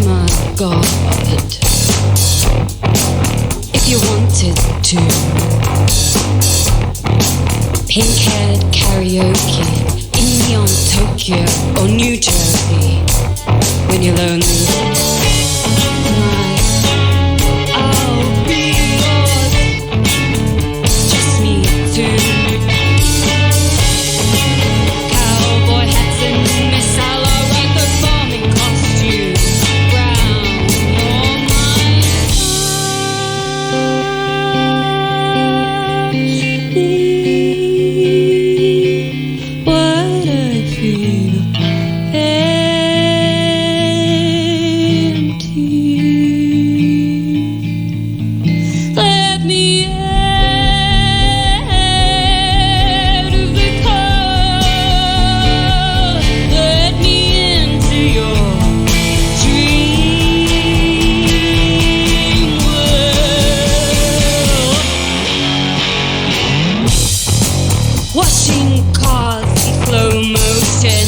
my God. If you wanted to, pink-haired karaoke in neon Tokyo or New Jersey when you're lonely. I'll be yours, just me too. Cowboy hats and missile right performing costumes. Brown or mine. What I feel empty. Let me out of the cold. Let me into your dream world. Watching cars in slow motion.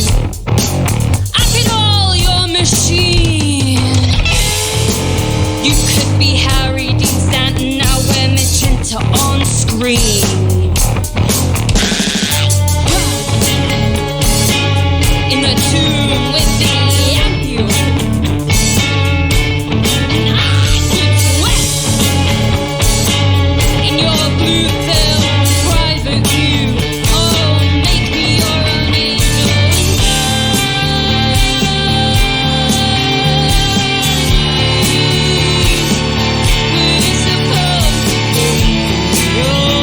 I can all your machine. You could be Harry Dean Stanton, now we're magenta on screen. In the tomb with the ambulance. And I could sweat in your blue pill private view. Oh, make me your own angel and we're supposed to be yours.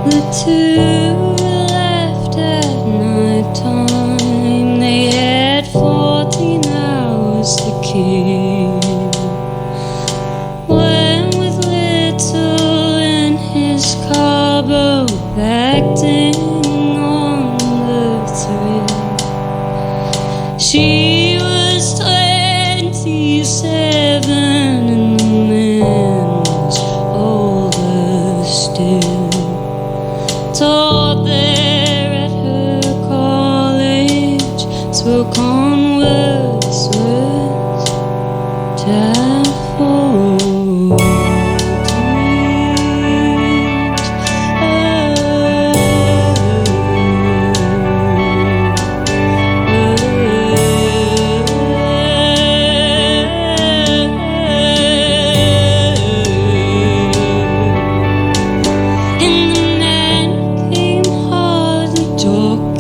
The two left at night time. They had 14 hours to kill. When with Little in his car, both acting on the thrill. She was 27 and the man was older still. Taught there at her college, spoke on words that fold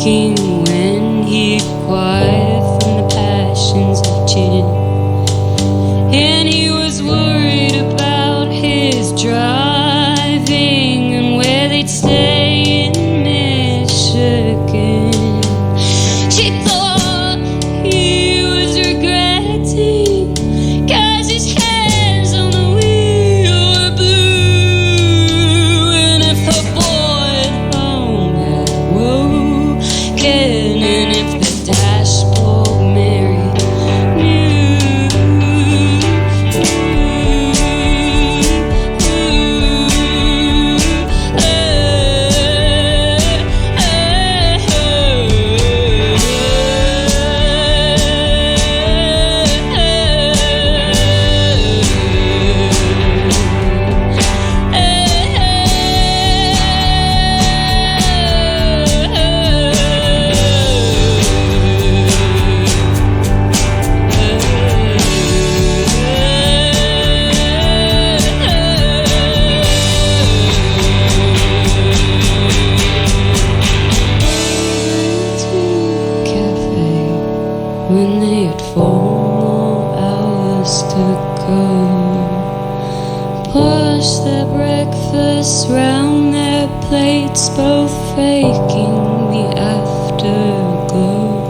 when he quiet from the passions of gin. And when they had 4 more hours to go. Push their breakfast round their plates, both faking the afterglow.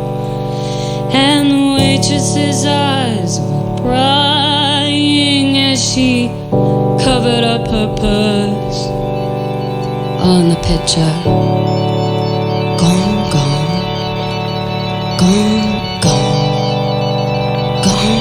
And the waitress's eyes were prying as she covered up her purse. On the picture, gone, gone, gone, gone, gone.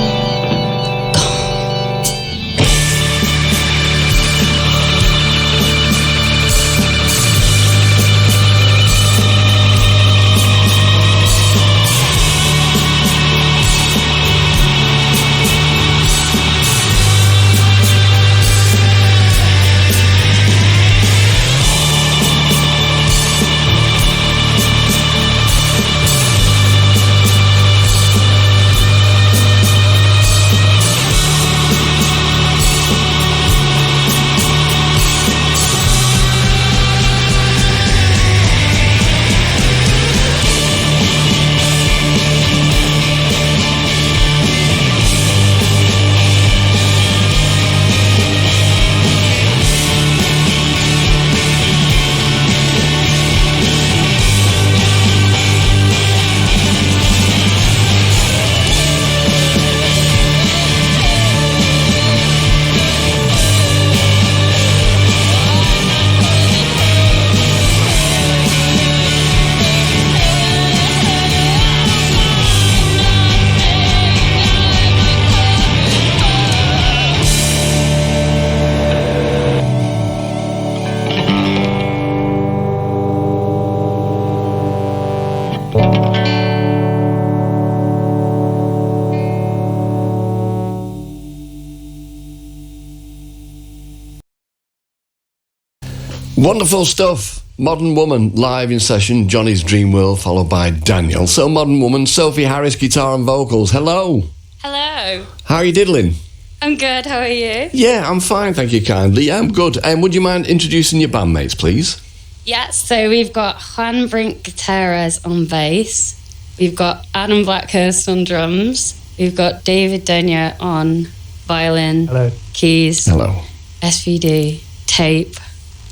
Wonderful stuff. Modern Woman, live in session, Johnny's Dreamworld, followed by Daniel. So Modern Woman, Sophie Harris, guitar and vocals. Hello. Hello. How are you diddling? I'm good, how are you? Yeah, I'm fine, thank you kindly. Yeah, I'm good. Would you mind introducing your bandmates, please? Yeah, so we've got Juan Brink Gutierrez on bass. We've got Adam Blackhurst on drums. We've got David Dunya on violin, Hello. keys, Hello. SVD, tape,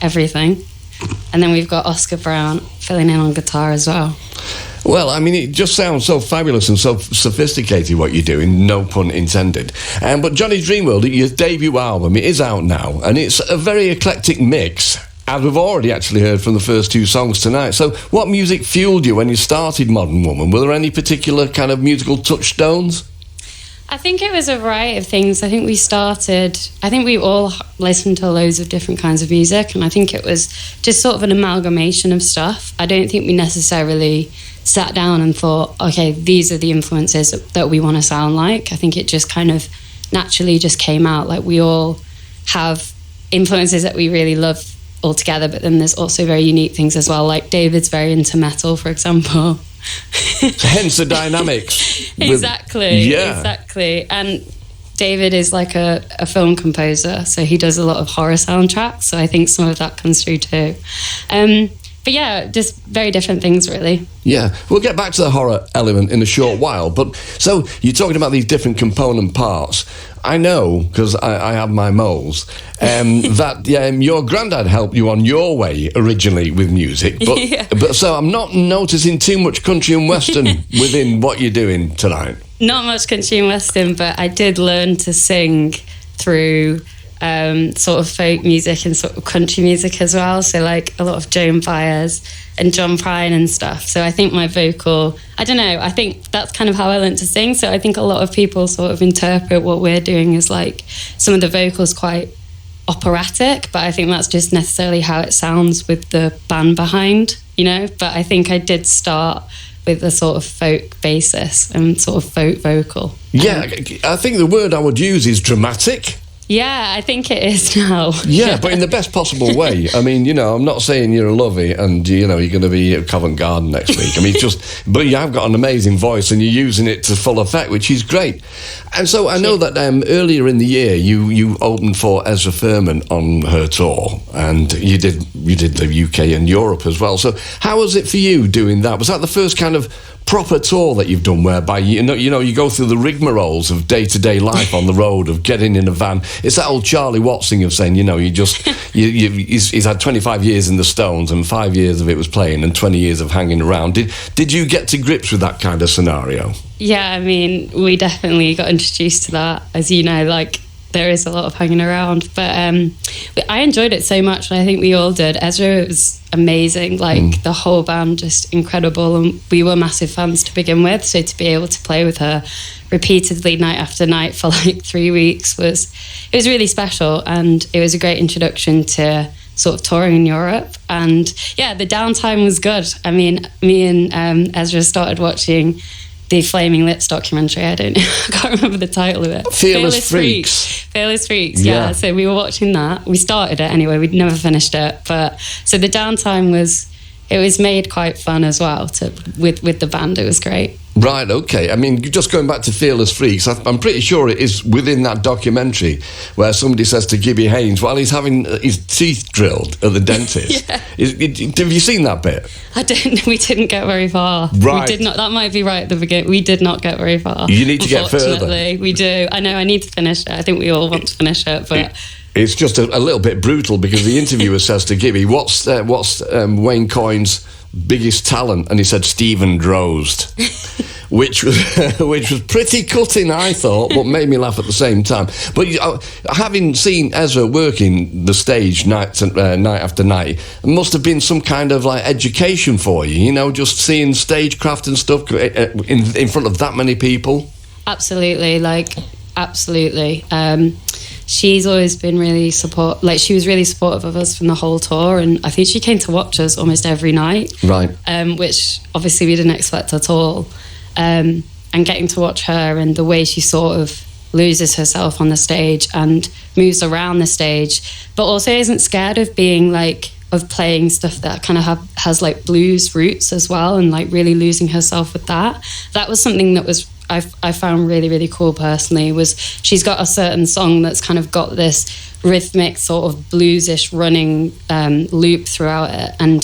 everything. And then we've got Oscar Brown filling in on guitar as well. Well, I mean, it just sounds so fabulous and so sophisticated what you're doing, no pun intended. But Johnny's Dreamworld, your debut album, it is out now, and it's a very eclectic mix, as we've already actually heard from the first 2 songs tonight. So what music fueled you when you started Modern Woman? Were there any particular kind of musical touchstones? I think it was a variety of things. I think we all listened to loads of different kinds of music, and I think it was just sort of an amalgamation of stuff. I don't think we necessarily sat down and thought, okay, these are the influences that we want to sound like. I think it just kind of naturally just came out. Like, we all have influences that we really love all together, but then there's also very unique things as well. Like, David's very into metal, for example. Hence the dynamics. Exactly. And David is like a film composer, so he does a lot of horror soundtracks, so I think some of that comes through too. But yeah, just very different things, really. Yeah, we'll get back to the horror element in a short while. But so you're talking about these different component parts. I know, because I have my moles, that your granddad helped you on your way originally with music. But, but so I'm not noticing too much country and western within what you're doing tonight. Not much country and western, but I did learn to sing through sort of folk music and sort of country music as well. So like a lot of Joan Baez and John Prine and stuff. So I think my vocal, I don't know, I think that's kind of how I learned to sing. So I think a lot of people sort of interpret what we're doing as like some of the vocals quite operatic, but I think that's just necessarily how it sounds with the band behind, you know. But I think I did start with a sort of folk basis and sort of folk vocal. Yeah, I think the word I would use is dramatic. Yeah, I think it is now. Yeah, but in the best possible way. I mean, I'm not saying you're a lovey and, you're going to be at Covent Garden next week. I mean, but you have got an amazing voice and you're using it to full effect, which is great. And so I know that earlier in the year you opened for Ezra Furman on her tour, and you did the UK and Europe as well. So how was it for you doing that? Was that the first kind of proper tour that you've done, whereby you go through the rigmaroles of day-to-day life on the road, of getting in a van? It's that old Charlie Watts thing of saying, he's had 25 years in the Stones and 5 years of it was playing and 20 years of hanging around. Did you get to grips with that kind of scenario? Yeah, I mean, we definitely got introduced to that. As you know, like, there is a lot of hanging around, but I enjoyed it so much, and I think we all did. Ezra was amazing, like the whole band, just incredible, and we were massive fans to begin with, so to be able to play with her repeatedly night after night for like 3 weeks was really special, and it was a great introduction to sort of touring in Europe. And yeah, the downtime was good. I mean, me and Ezra started watching the Flaming Lips documentary. I can't remember the title of it. Fearless Freaks. Fearless Freaks, yeah. So we were watching that. We started it anyway. We'd never finished it. But so the downtime was made quite fun as well with the band. It was great. Right, okay. I mean, just going back to Fearless Freaks, I'm pretty sure it is within that documentary where somebody says to Gibby Haynes while he's having his teeth drilled at the dentist. Yeah. Have you seen that bit? I didn't. We didn't get very far. Right. We did not. That might be right at the beginning. We did not get very far. You need to get further. We do. I know. I need to finish it. I think we all want to finish it, but... It's just a little bit brutal because the interviewer says to Gibby, what's Wayne Coyne's biggest talent? And he said Stephen Drozd, which was pretty cutting, I thought, but made me laugh at the same time. But having seen Ezra working the stage night after night, it must have been some kind of like education for you, just seeing stagecraft and stuff in front of that many people. Absolutely, absolutely. She's always been really she was really supportive of us from the whole tour, and I think she came to watch us almost every night. Right. Which obviously we didn't expect at all. And getting to watch her and the way she sort of loses herself on the stage and moves around the stage, but also isn't scared of being of playing stuff that kind of has like blues roots as well, and like really losing herself with that. That was something that was I found really, really cool personally, was she's got a certain song that's kind of got this rhythmic sort of bluesish running loop throughout it, and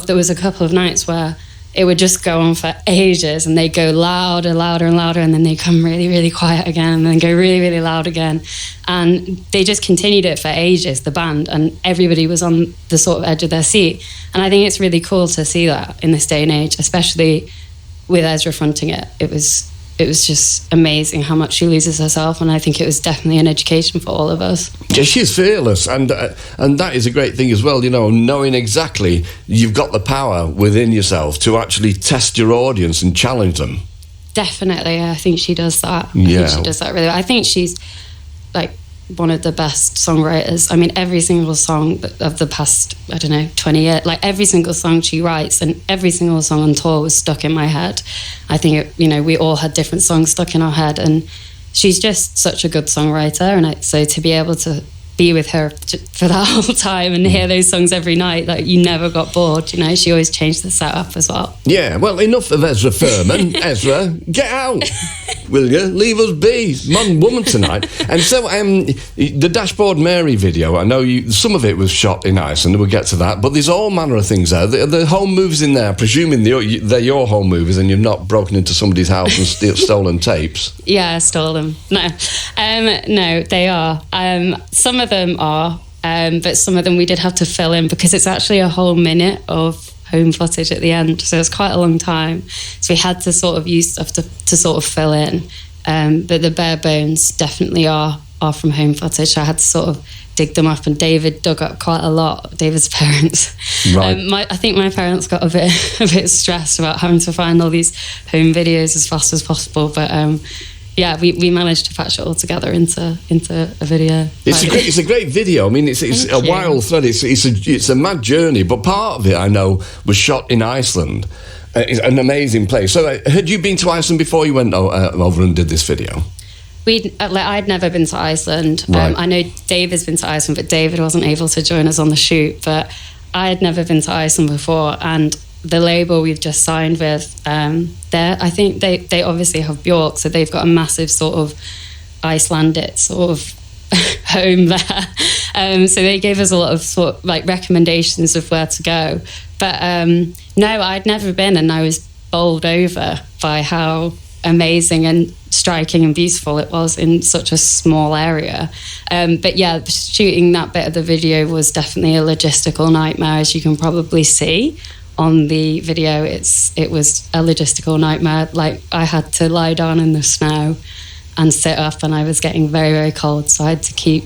there was a couple of nights where it would just go on for ages, and they go louder, louder and louder, and then they come really, really quiet again, and then go really, really loud again, and they just continued it for ages, the band, and everybody was on the sort of edge of their seat. And I think it's really cool to see that in this day and age, especially with Ezra fronting it. It was just amazing how much she loses herself, and I think it was definitely an education for all of us. Yeah, she's fearless, and that is a great thing as well, knowing exactly you've got the power within yourself to actually test your audience and challenge them. Definitely, I think she does that. Yeah. I think she does that really well. I think she's one of the best songwriters. I mean, every single song of the past, 20 years, every single song she writes and every single song on tour was stuck in my head. I think, we all had different songs stuck in our head, and she's just such a good songwriter. And so to be able to be with her for that whole time and hear those songs every night, you never got bored, she always changed the setup as well. Yeah, well, enough of Ezra Furman. Ezra, get out, will you? Leave us be, man, woman tonight. And so the Dashboard Mary video, I know some of it was shot in Iceland, we'll get to that, but there's all manner of things there. The home movies in there, presuming they're your home movies and you've not broken into somebody's house and stolen tapes. Yeah, I stole them. No, they are. Some of them are, but some of them we did have to fill in because it's actually a whole minute of home footage at the end, so it's quite a long time. So we had to sort of use stuff to sort of fill in, but the bare bones definitely are from home footage. So I had to sort of dig them up, and David dug up quite a lot. David's parents, right? I think my parents got a bit stressed about having to find all these home videos as fast as possible, but. Yeah, we managed to patch it all together into a video. It's a great video. I mean, it's a wild thread. It's a mad journey. But part of it, I know, was shot in Iceland. It's an amazing place. So, had you been to Iceland before you went over and did this video? I'd never been to Iceland. Right. I know David's been to Iceland, but David wasn't able to join us on the shoot. But I had never been to Iceland before, and the label we've just signed with, I think they obviously have Björk, so they've got a massive sort of Icelandic sort of home there. So they gave us a lot of sort of like recommendations of where to go. But no, I'd never been, and I was bowled over by how amazing and striking and beautiful it was in such a small area. But yeah, shooting that bit of the video was definitely a logistical nightmare, as you can probably see on the video. It was a logistical nightmare. Like, I had to lie down in the snow and sit up, and I was getting very, very cold, so I had to keep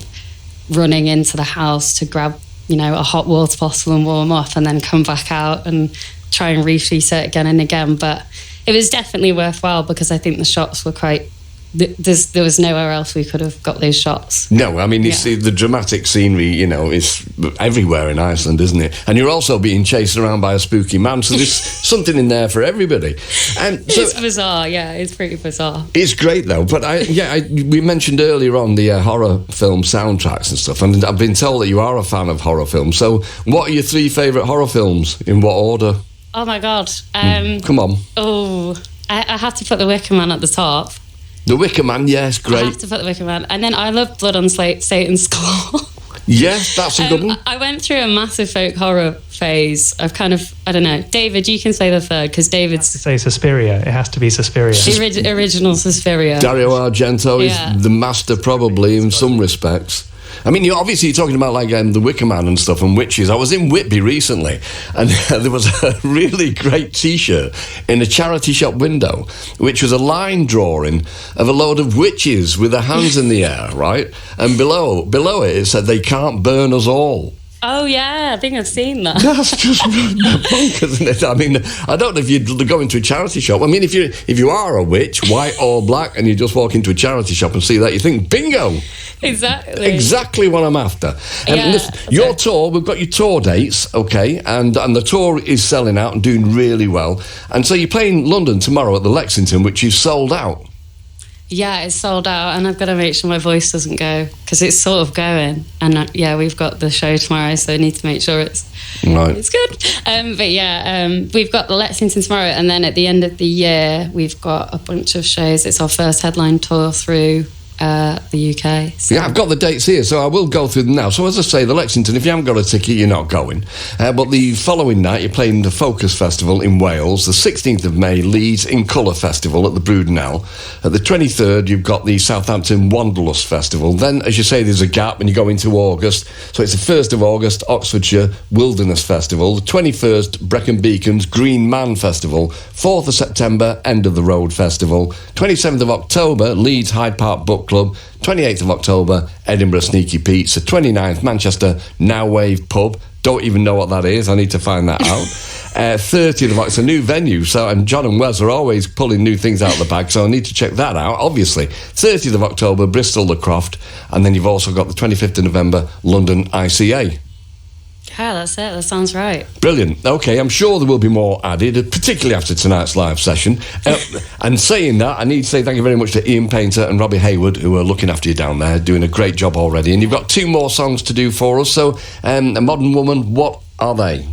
running into the house to grab, a hot water bottle and warm up, and then come back out and try and refeed it again and again. But it was definitely worthwhile, because I think the shots were quite... there was nowhere else we could have got those shots. No, I mean, it's the dramatic scenery, is everywhere in Iceland, isn't it? And you're also being chased around by a spooky man, so there's something in there for everybody. It's bizarre, yeah, it's pretty bizarre. It's great, though. But we mentioned earlier on the horror film soundtracks and stuff, and I've been told that you are a fan of horror films. So what are your 3 favourite horror films? In what order? Oh, my God. Come on. Oh, I have to put The Wicker Man at the top. The Wicker Man, yes, great. I have to put The Wicker Man. And then I love Blood on Satan's Skull. Yes, that's a good one. I went through a massive folk horror phase. I've kind of, I don't know. David, you can say the third, because David's... Say Suspiria. It has to be Suspiria. The original Suspiria. Dario Argento is the master, probably, in some respects. I mean, you're talking about like The Wicker Man and stuff and witches. I was in Whitby recently, and there was a really great T-shirt in a charity shop window, which was a line drawing of a load of witches with their hands in the air, right? And below it said, "They can't burn us all." Oh, yeah, I think I've seen that. That's just bonkers, isn't it? I mean, I don't know if you'd go into a charity shop. I mean, if you are a witch, white or black, and you just walk into a charity shop and see that, you think, bingo! Exactly what I'm after. And listen, your tour, we've got your tour dates, okay, and the tour is selling out and doing really well. And so you're playing London tomorrow at the Lexington, which is sold out. Yeah, it's sold out, and I've got to make sure my voice doesn't go, because it's sort of going. And we've got the show tomorrow, so I need to make sure it's good. But we've got the Lexington tomorrow, and then at the end of the year, we've got a bunch of shows. It's our first headline tour through the UK. So. Yeah, I've got the dates here, so I will go through them now. So as I say, the Lexington, if you haven't got a ticket, you're not going. But the following night, you're playing the Focus Festival in Wales. The 16th of May, Leeds In Colour Festival at the Brudenell. At the 23rd, you've got the Southampton Wanderlust Festival. Then, as you say, there's a gap and you go into August. So it's the 1st of August, Oxfordshire Wilderness Festival. The 21st, Brecon Beacons Green Man Festival. 4th of September, End of the Road Festival. 27th of October, Leeds Hyde Park Book Club. 28th of October, Edinburgh Sneaky Pete's. The 29th, Manchester Now Wave Pub. Don't even know what that is. I need to find that out. 30th of October, it's a new venue. So, and John and Wes are always pulling new things out of the bag, so I need to check that out, obviously. 30th of October, Bristol The Croft. And then you've also got the 25th of November, London ICA. Yeah, that's it. That sounds right. Brilliant. Okay, I'm sure there will be more added, particularly after tonight's live session. And saying that, I need to say thank you very much to Ian Painter and Robbie Hayward, who are looking after you down there, doing a great job already. And you've got 2 more songs to do for us. So, A Modern Woman, what are they?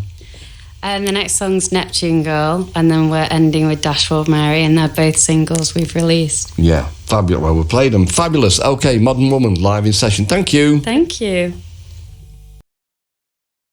The next song's Neptune Girl, and then we're ending with Dashboard Mary, and they're both singles we've released. Yeah, fabulous. Well, we played them. Fabulous. Okay, Modern Woman, live in session. Thank you. Thank you.